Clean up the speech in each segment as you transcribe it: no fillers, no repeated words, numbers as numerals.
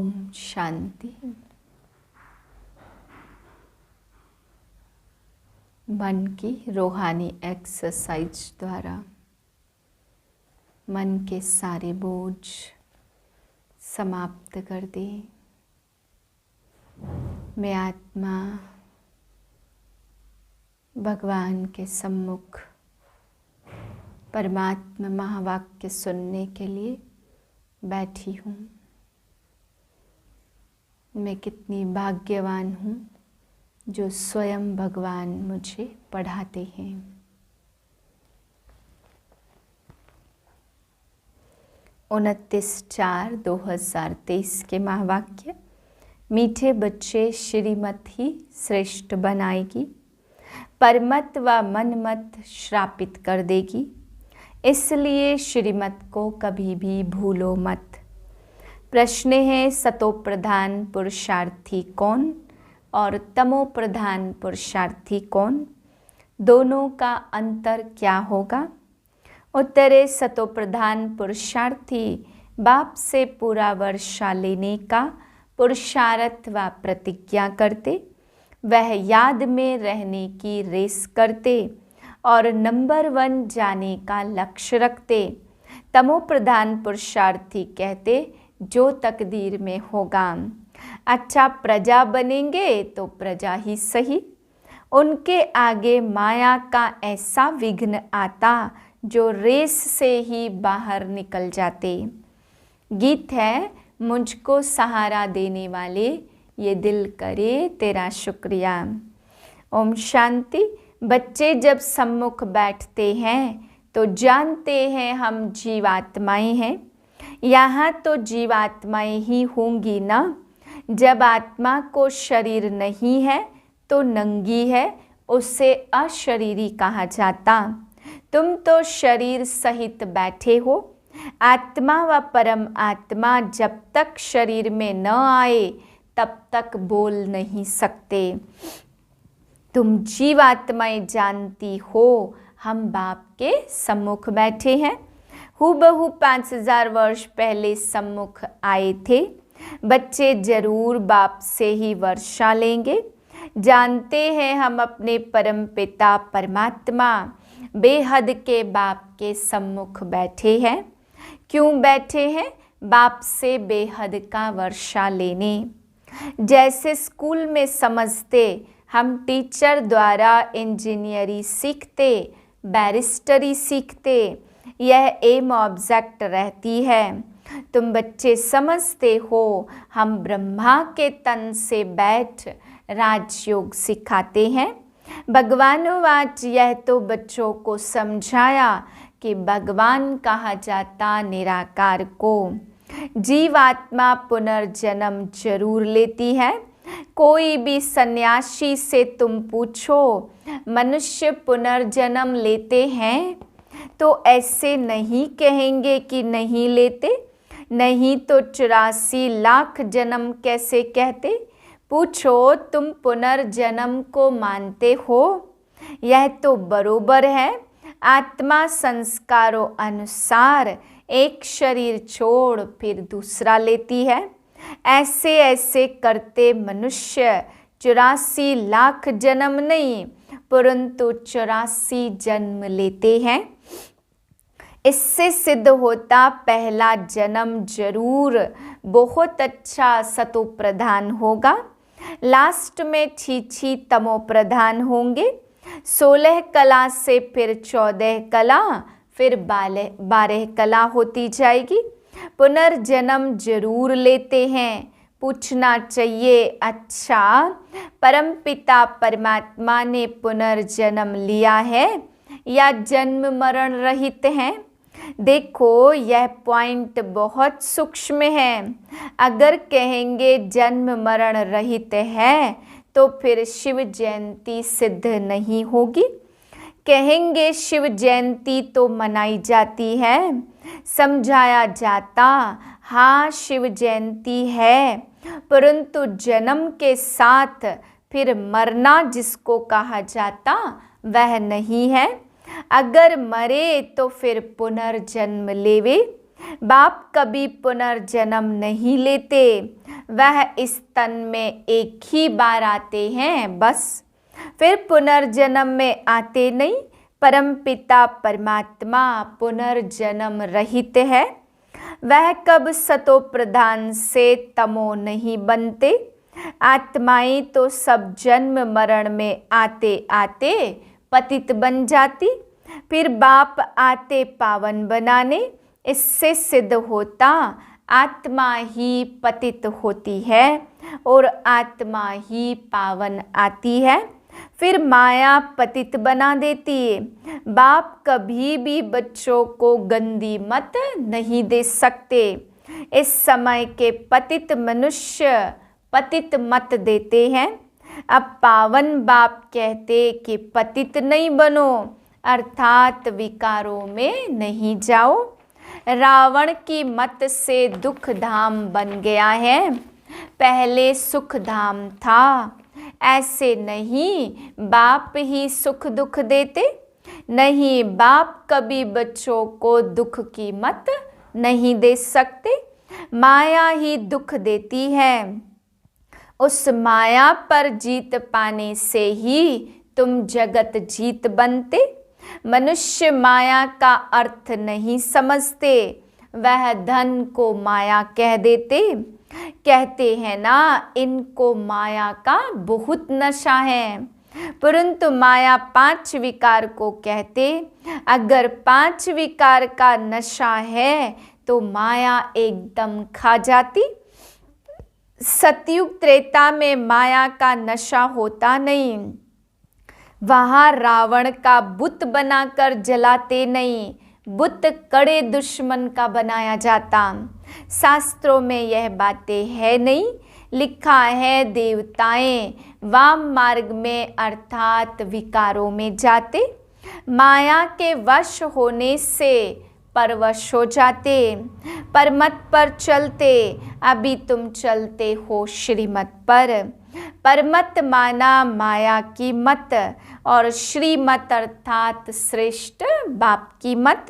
ओम शांति। मन की रूहानी एक्सरसाइज द्वारा मन के सारे बोझ समाप्त कर दें। मैं आत्मा भगवान के सम्मुख परमात्मा महावाक्य सुनने के लिए बैठी हूँ। मैं कितनी भाग्यवान हूँ जो स्वयं भगवान मुझे पढ़ाते हैं। 29/4/2023 के महावाक्य। मीठे बच्चे श्रीमत ही श्रेष्ठ बनाएगी, परमत व मनमत श्रापित कर देगी। इसलिए श्रीमत को कभी भी भूलो मत। प्रश्न है, सतो प्रधान पुरुषार्थी कौन और तमो प्रधान पुरुषार्थी कौन? दोनों का अंतर क्या होगा? उत्तरे, सतो प्रधान पुरुषार्थी बाप से पूरा वर्षा लेने का पुरुषार्थ व प्रतिज्ञा करते, वह याद में रहने की रेस करते और नंबर 1 जाने का लक्ष्य रखते। तमो प्रधान पुरुषार्थी कहते, जो तकदीर में होगा। अच्छा, प्रजा बनेंगे तो प्रजा ही सही। उनके आगे माया का ऐसा विघ्न आता जो रेस से ही बाहर निकल जाते। गीत है, मुझको सहारा देने वाले ये दिल करे तेरा शुक्रिया। ओम शांति। बच्चे जब सम्मुख बैठते हैं तो जानते हैं हम जीवात्माएं हैं। यहाँ तो जीवात्माएं ही होंगी ना। जब आत्मा को शरीर नहीं है तो नंगी है, उससे अशरीरी कहा जाता। तुम तो शरीर सहित बैठे हो। आत्मा व परम आत्मा जब तक शरीर में न आए तब तक बोल नहीं सकते। तुम जीवात्माएं जानती हो हम बाप के सम्मुख बैठे हैं। हूबहू 5000 वर्ष पहले सम्मुख आए थे। बच्चे जरूर बाप से ही वर्षा लेंगे। जानते हैं हम अपने परम पिता परमात्मा बेहद के बाप के सम्मुख बैठे हैं। क्यों बैठे हैं? बाप से बेहद का वर्षा लेने। जैसे स्कूल में समझते, हम टीचर द्वारा इंजीनियरिंग सीखते, बैरिस्टरी सीखते, यह एम ऑब्जेक्ट रहती है। तुम बच्चे समझते हो हम ब्रह्मा के तन से बैठ राजयोग सिखाते हैं। भगवानोवाच, यह तो बच्चों को समझाया कि भगवान कहा जाता निराकार को। जीवात्मा पुनर्जन्म जरूर लेती है। कोई भी सन्यासी से तुम पूछो मनुष्य पुनर्जन्म लेते हैं तो ऐसे नहीं कहेंगे कि नहीं लेते। नहीं तो 84 लाख जन्म कैसे कहते? पूछो, तुम पुनर्जन्म को मानते हो? यह तो बरोबर है। आत्मा संस्कारों अनुसार एक शरीर छोड़ फिर दूसरा लेती है। ऐसे ऐसे करते मनुष्य 84 लाख जन्म नहीं परंतु 84 जन्म लेते हैं। इससे सिद्ध होता पहला जन्म जरूर बहुत अच्छा सतो प्रधान होगा। लास्ट में छी तमो प्रधान होंगे। 16 कला से फिर 14 कला, फिर 12 कला होती जाएगी। पुनर्जन्म जरूर लेते हैं। पूछना चाहिए, अच्छा परमपिता परमात्मा ने पुनर्जन्म लिया है या जन्म मरण रहित हैं? देखो, यह पॉइंट बहुत सूक्ष्म है। अगर कहेंगे जन्म मरण रहित है तो फिर शिव जयंती सिद्ध नहीं होगी। कहेंगे शिव जयंती तो मनाई जाती है, समझाया जाता, हाँ शिव जयंती है, परंतु जन्म के साथ फिर मरना जिसको कहा जाता वह नहीं है। अगर मरे तो फिर पुनर्जन्म लेवे। बाप कभी पुनर्जन्म नहीं लेते। वह इस तन में एक ही बार आते हैं बस, फिर पुनर्जन्म में आते नहीं। परमपिता परमात्मा पुनर्जन्म रहित है, वह कब सतो प्रधान से तमो नहीं बनते। आत्माएं तो सब जन्म मरण में आते आते पतित बन जाती, फिर बाप आते पावन बनाने। इससे सिद्ध होता आत्मा ही पतित होती है और आत्मा ही पावन आती है, फिर माया पतित बना देती है। बाप कभी भी बच्चों को गंदी मत नहीं दे सकते। इस समय के पतित मनुष्य पतित मत देते हैं। अब पावन बाप कहते कि पतित नहीं बनो, अर्थात विकारों में नहीं जाओ। रावण की मत से दुख धाम बन गया है, पहले सुख धाम था। ऐसे नहीं बाप ही सुख दुख देते, नहीं बाप कभी बच्चों को दुख की मत नहीं दे सकते, माया ही दुख देती है। उस माया पर जीत पाने से ही तुम जगत जीत बनते। मनुष्य माया का अर्थ नहीं समझते, वह धन को माया कह देते। कहते हैं ना, इनको माया का बहुत नशा है, परंतु माया 5 विकार को कहते। अगर 5 विकार का नशा है तो माया एकदम खा जाती। सतयुग त्रेता में माया का नशा होता नहीं, वहां रावण का बुत बनाकर जलाते नहीं, बुत कड़े दुश्मन का बनाया जाता। शास्त्रों में यह बातें है नहीं, लिखा है देवताएं वाम मार्ग में अर्थात विकारों में जाते, माया के वश होने से परवश हो जाते, परमत पर चलते। अभी तुम चलते हो श्रीमत पर। परमत माना माया की मत और श्रीमत अर्थात श्रेष्ठ बाप की मत।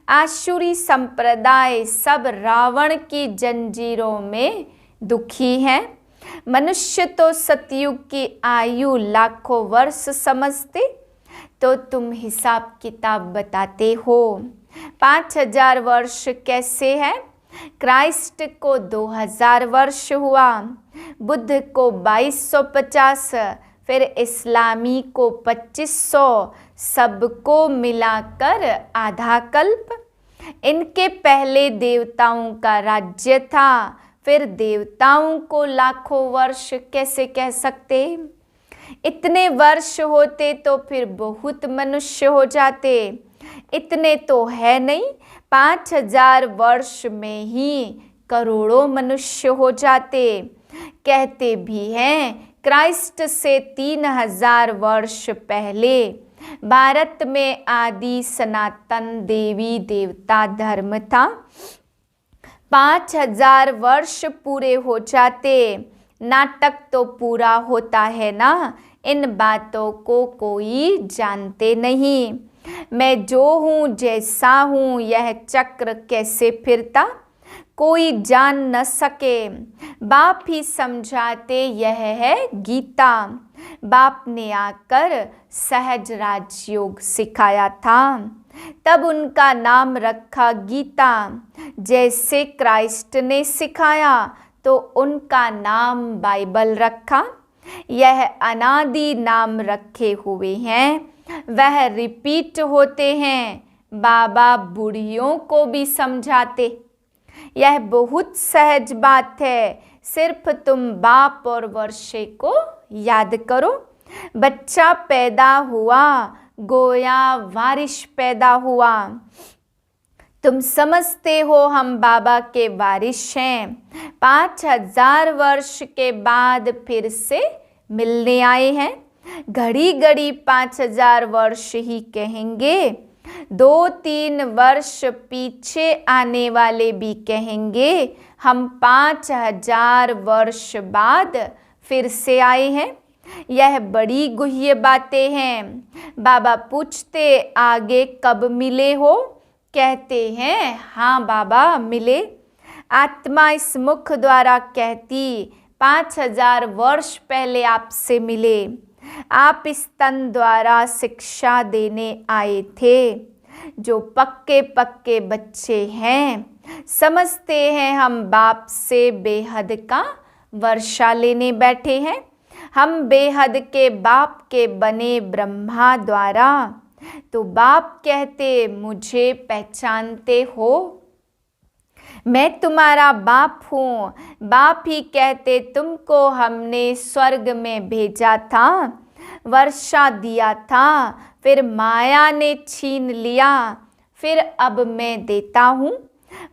आसुरी संप्रदाय सब रावण की जंजीरों में दुखी है। मनुष्य तो सतयुग की आयु लाखों वर्ष समझते, तो तुम हिसाब किताब बताते हो 5000 वर्ष कैसे है। क्राइस्ट को 2000 वर्ष हुआ, बुद्ध को 2250, फिर इस्लामी को 2500, सबको मिलाकर आधा कल्प। इनके पहले देवताओं का राज्य था, फिर देवताओं को लाखों वर्ष कैसे कह सकते। इतने वर्ष होते तो फिर बहुत मनुष्य हो जाते, इतने तो है नहीं। 5000 वर्ष में ही करोड़ों मनुष्य हो जाते। कहते भी हैं क्राइस्ट से 3000 वर्ष पहले भारत में आदि सनातन देवी देवता धर्म था। 5000 वर्ष पूरे हो जाते, नाटक तो पूरा होता है ना। इन बातों को कोई जानते नहीं। मैं जो हूँ जैसा हूँ, यह चक्र कैसे फिरता कोई जान न सके। बाप ही समझाते, यह है गीता। बाप ने आकर सहज राजयोग सिखाया था, तब उनका नाम रखा गीता। जैसे क्राइस्ट ने सिखाया तो उनका नाम बाइबल रखा। यह अनादि नाम रखे हुए हैं, वह रिपीट होते हैं। बाबा बूढ़ियों को भी समझाते, यह बहुत सहज बात है, सिर्फ तुम बाप और वर्षे को याद करो। बच्चा पैदा हुआ, गोया वारिश पैदा हुआ। तुम समझते हो हम बाबा के वारिश हैं। 5000 वर्ष के बाद फिर से मिलने आए हैं। घड़ी घड़ी 5000 वर्ष ही कहेंगे, 2-3 वर्ष पीछे आने वाले भी कहेंगे हम 5000 वर्ष बाद फिर से आए हैं। यह बड़ी गुह्य बातें हैं। बाबा पूछते, आगे कब मिले हो? कहते हैं हाँ बाबा मिले। आत्मा इस मुख द्वारा कहती 5000 वर्ष पहले आपसे मिले, आप इस तन द्वारा शिक्षा देने आए थे। जो पक्के पक्के बच्चे हैं समझते हैं हम बाप से बेहद का वर्षा लेने बैठे हैं। हम बेहद के बाप के बने ब्रह्मा द्वारा। तो बाप कहते मुझे पहचानते हो, मैं तुम्हारा बाप हूँ। बाप ही कहते तुमको हमने स्वर्ग में भेजा था, वर्षा दिया था, फिर माया ने छीन लिया, फिर अब मैं देता हूँ।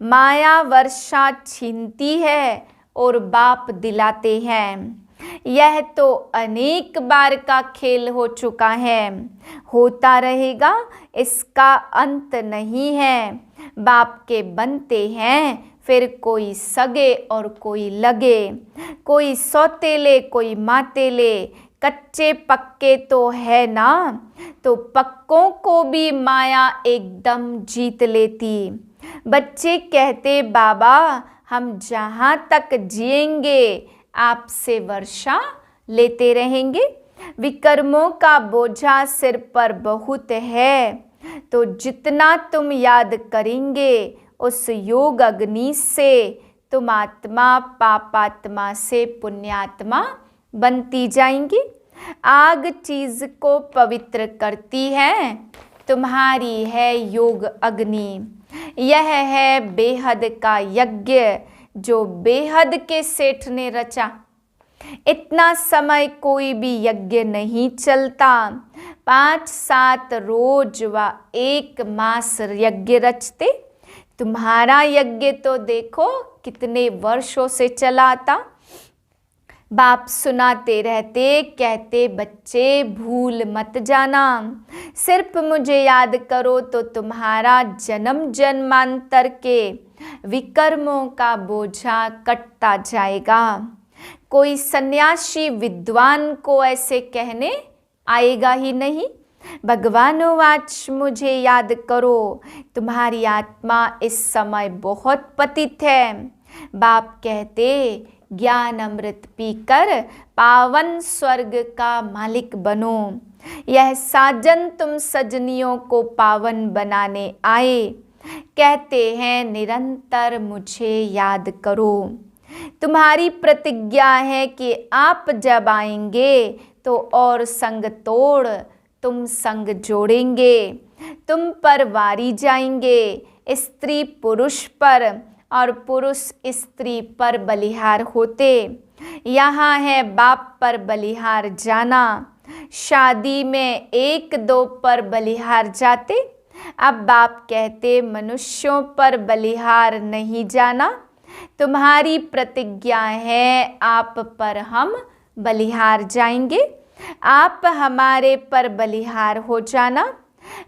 माया वर्षा छीनती है और बाप दिलाते हैं। यह तो अनेक बार का खेल हो चुका है, होता रहेगा, इसका अंत नहीं है। बाप के बनते हैं, फिर कोई सगे और कोई लगे, कोई सौतेले कोई मातेले, कच्चे पक्के तो है ना। तो पक्कों को भी माया एकदम जीत लेती। बच्चे कहते बाबा हम जहाँ तक जिएंगे आपसे वर्षा लेते रहेंगे। विकर्मों का बोझा सिर पर बहुत है, तो जितना तुम याद करेंगे उस योग अग्नि से तुम आत्मा पापात्मा से पुण्यात्मा बनती जाएंगी। आग चीज को पवित्र करती है, तुम्हारी है योग अग्नि। यह है बेहद का यज्ञ जो बेहद के सेठ ने रचा। इतना समय कोई भी यज्ञ नहीं चलता। 5-7 रोज व 1 मास यज्ञ रचते। तुम्हारा यज्ञ तो देखो कितने वर्षों से चला आता। बाप सुनाते रहते, कहते बच्चे भूल मत जाना, सिर्फ मुझे याद करो तो तुम्हारा जन्म जन्मांतर के विकर्मों का बोझा कटता जाएगा। कोई सन्यासी विद्वान को ऐसे कहने आएगा ही नहीं। भगवानोवाच मुझे याद करो, तुम्हारी आत्मा इस समय बहुत पतित है। बाप कहते ज्ञान अमृत पीकर पावन स्वर्ग का मालिक बनो। यह साजन तुम सजनियों को पावन बनाने आए। कहते हैं निरंतर मुझे याद करो। तुम्हारी प्रतिज्ञा है कि आप जब आएंगे तो और संग तोड़ तुम संग जोड़ेंगे। तुम पर वारी जाएंगे, स्त्री पुरुष पर और पुरुष स्त्री पर बलिहार होते। यहाँ है बाप पर बलिहार जाना। शादी में 1-2 पर बलिहार जाते। अब बाप कहते मनुष्यों पर बलिहार नहीं जाना। तुम्हारी प्रतिज्ञा है आप पर हम बलिहार जाएंगे, आप हमारे पर बलिहार हो जाना।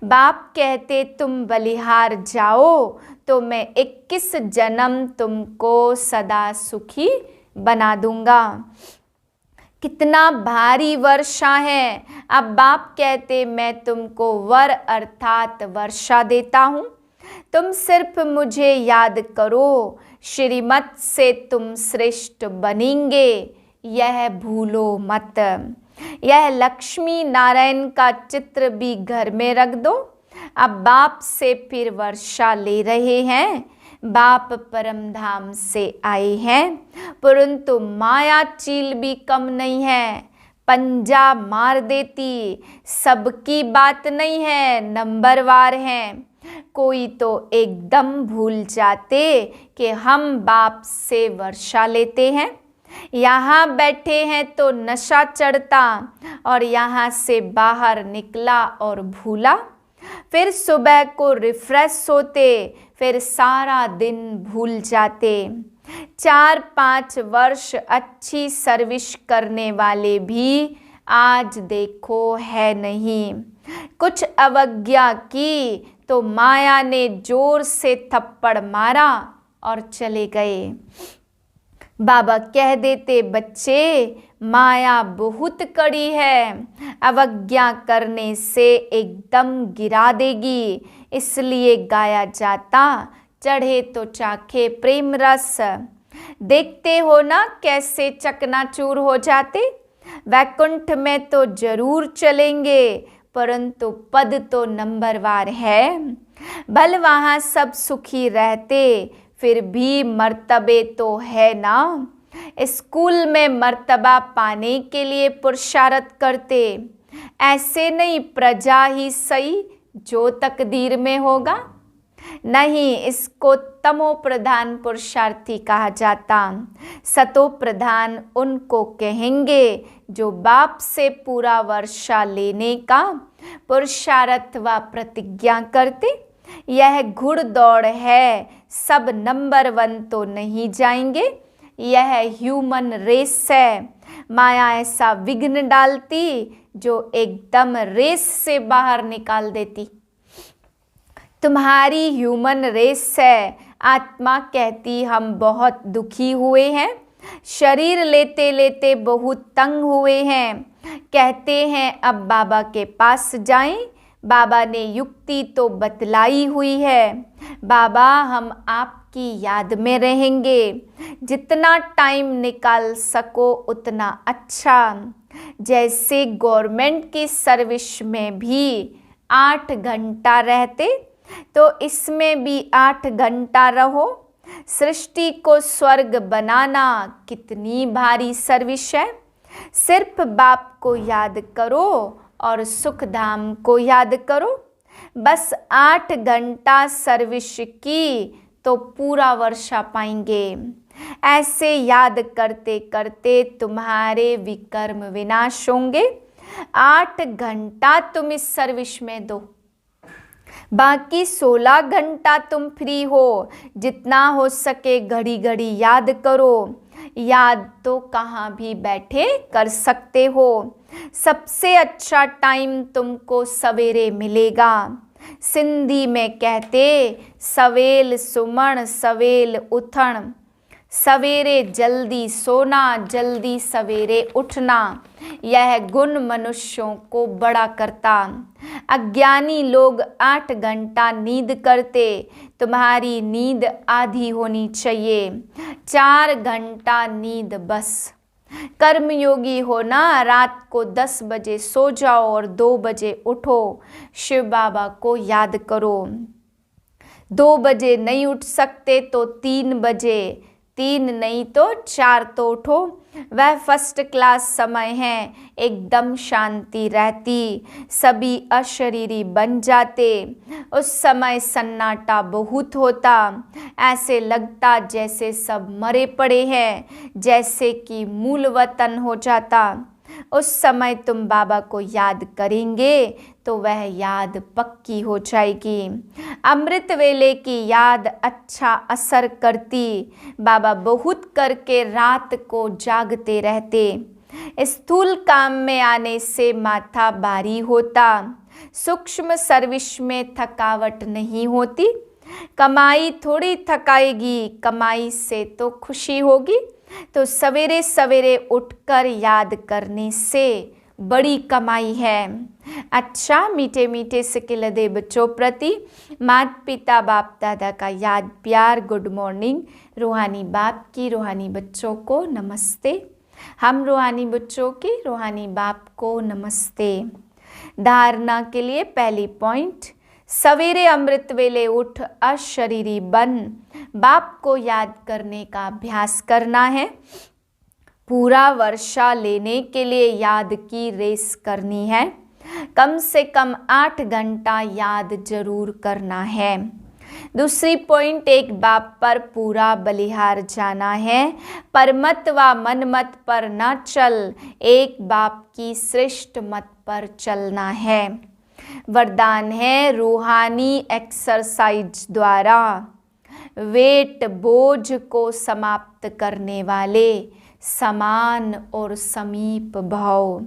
बाप कहते तुम बलिहार जाओ तो मैं 21 जन्म तुमको सदा सुखी बना दूंगा। कितना भारी वर्षा है। अब बाप कहते मैं तुमको वर अर्थात वर्षा देता हूँ। तुम सिर्फ मुझे याद करो, श्रीमत से तुम श्रेष्ठ बनेंगे, यह भूलो मत। यह लक्ष्मी नारायण का चित्र भी घर में रख दो। अब बाप से फिर वर्षा ले रहे हैं। बाप परम धाम से आए हैं, परंतु माया चील भी कम नहीं है, पंजा मार देती। सबकी बात नहीं है, नंबरवार हैं। कोई तो एकदम भूल जाते कि हम बाप से वर्षा लेते हैं। यहाँ बैठे हैं तो नशा चढ़ता और यहाँ से बाहर निकला और भूला। फिर सुबह को रिफ्रेश होते, फिर सारा दिन भूल जाते। 4-5 वर्ष अच्छी सर्विस करने वाले भी आज देखो है नहीं। कुछ अवज्ञा की तो माया ने जोर से थप्पड़ मारा और चले गए। बाबा कह देते बच्चे माया बहुत कड़ी है, अवज्ञा करने से एकदम गिरा देगी। इसलिए गाया जाता चढ़े तो चाखे प्रेम रस। देखते हो ना कैसे चकनाचूर हो जाते, वैकुंठ में तो जरूर चलेंगे, परंतु पद तो नंबरवार है। भल वहाँ सब सुखी रहते, फिर भी मर्तबे तो है ना। स्कूल में मर्तबा पाने के लिए पुरुषार्थ करते, ऐसे नहीं प्रजा ही सही जो तकदीर में होगा। नहीं, इसको तमो प्रधान पुरुषार्थी कहा जाता। सतो प्रधान उनको कहेंगे जो बाप से पूरा वर्षा लेने का पुरुषार्थ व प्रतिज्ञा करते। यह घुड़दौड़ है, सब नंबर 1 तो नहीं जाएंगे। यह ह्यूमन रेस है, माया ऐसा विघ्न डालती जो एकदम रेस से बाहर निकाल देती। तुम्हारी ह्यूमन रेस है। आत्मा कहती हम बहुत दुखी हुए हैं, शरीर लेते लेते बहुत तंग हुए हैं, कहते हैं अब बाबा के पास जाएं। बाबा ने युक्ति तो बतलाई हुई है, बाबा हम आपकी याद में रहेंगे, जितना टाइम निकाल सको उतना अच्छा। जैसे गवर्नमेंट की सर्विस में भी 8 घंटा रहते, तो इसमें भी 8 घंटा रहो। सृष्टि को स्वर्ग बनाना कितनी भारी सर्विस है। सिर्फ बाप को याद करो और सुख धाम को याद करो। बस 8 घंटा सर्विस की तो पूरा वर्षा पाएंगे। ऐसे याद करते करते तुम्हारे विकर्म विनाश होंगे। 8 घंटा तुम इस सर्विस में दो, बाकी 16 घंटा तुम फ्री हो। जितना हो सके घड़ी घड़ी याद करो। याद तो कहाँ भी बैठे कर सकते हो। सबसे अच्छा टाइम तुमको सवेरे मिलेगा। सिंधी में कहते सवेल सुमण सवेल उठण, सवेरे जल्दी सोना जल्दी सवेरे उठना। यह गुण मनुष्यों को बड़ा करता। अज्ञानी लोग 8 घंटा नींद करते, तुम्हारी नींद आधी होनी चाहिए। 4 घंटा नींद बस। कर्मयोगी हो ना, रात को 10 बजे सो जाओ और 2 बजे उठो। शिव बाबा को याद करो। 2 बजे नहीं उठ सकते तो 3 बजे, 3 नहीं तो 4 तो उठो। वह फर्स्ट क्लास समय है, एकदम शांति रहती, सभी अशरीरी बन जाते। उस समय सन्नाटा बहुत होता, ऐसे लगता जैसे सब मरे पड़े हैं, जैसे कि मूल वतन हो जाता। उस समय तुम बाबा को याद करेंगे तो वह याद पक्की हो जाएगी। अमृत वेले की याद अच्छा असर करती। बाबा बहुत करके रात को जागते रहते। स्थूल काम में आने से माथा भारी होता, सूक्ष्म सर्विस में थकावट नहीं होती। कमाई थोड़ी थकाएगी, कमाई से तो खुशी होगी। तो सवेरे सवेरे उठकर याद करने से बड़ी कमाई है। अच्छा, मीठे मीठे सिकिलदे बच्चों प्रति माता पिता बाप दादा का याद प्यार गुड मॉर्निंग। रूहानी बाप की रूहानी बच्चों को नमस्ते। हम रूहानी बच्चों की रूहानी बाप को नमस्ते। धारणा के लिए पहली पॉइंट, सवेरे अमृत वेले उठ अशरीरी बन बाप को याद करने का अभ्यास करना है। पूरा वर्षा लेने के लिए याद की रेस करनी है। कम से कम 8 घंटा याद जरूर करना है। दूसरी पॉइंट, एक बाप पर पूरा बलिहार जाना है। परमत व मनमत पर न चल, एक बाप की श्रेष्ठ मत पर चलना है। वरदान है, रूहानी एक्सरसाइज द्वारा वेट बोझ को समाप्त करने वाले समान और समीप भाव।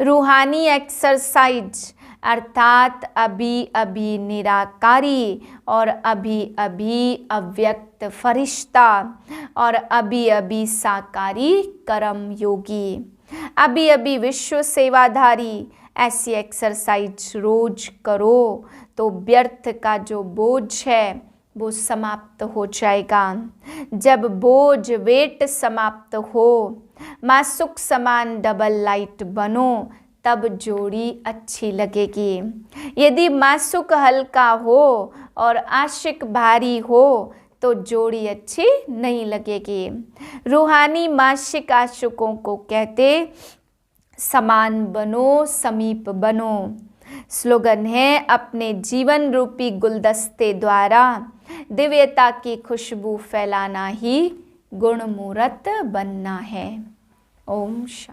रूहानी एक्सरसाइज अर्थात अभी अभी निराकारी और अभी अभी अव्यक्त फरिश्ता और अभी अभी साकारी कर्म योगी, अभी अभी विश्व सेवाधारी। ऐसी एक्सरसाइज रोज करो तो व्यर्थ का जो बोझ है वो समाप्त हो जाएगा। जब बोझ वेट समाप्त हो, मासूक समान डबल लाइट बनो, तब जोड़ी अच्छी लगेगी। यदि मासूक हल्का हो और आशिक भारी हो तो जोड़ी अच्छी नहीं लगेगी। रूहानी माशिक आशिकों को कहते समान बनो, समीप बनो। स्लोगन है, अपने जीवन रूपी गुलदस्ते द्वारा दिव्यता की खुशबू फैलाना ही गुणमूर्त बनना है। ओम शांति।